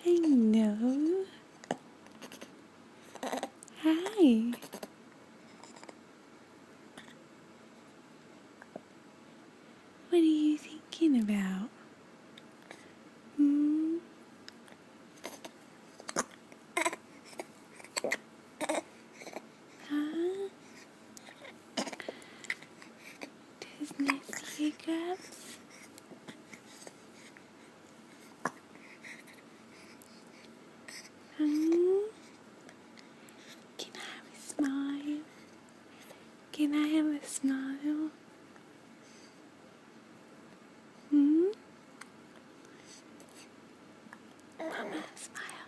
I know. Hi. What are you thinking about? Hmm? Huh? Does Nessie hiccups? Hmm? Can I have a smile? Can I have a smile? Hmm? Mama, have a smile.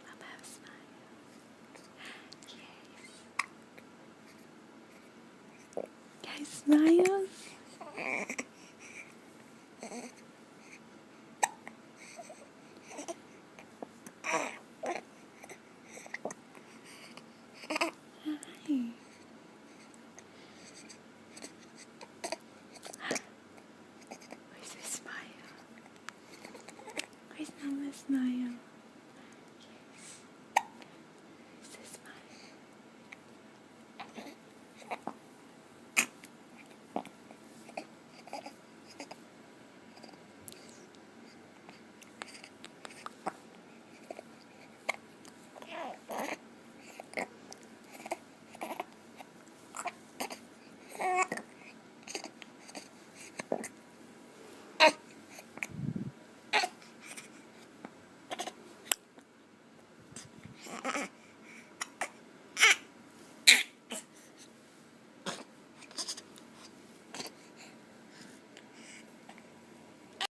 Mama, have a smile. Yes. Guys, smiles?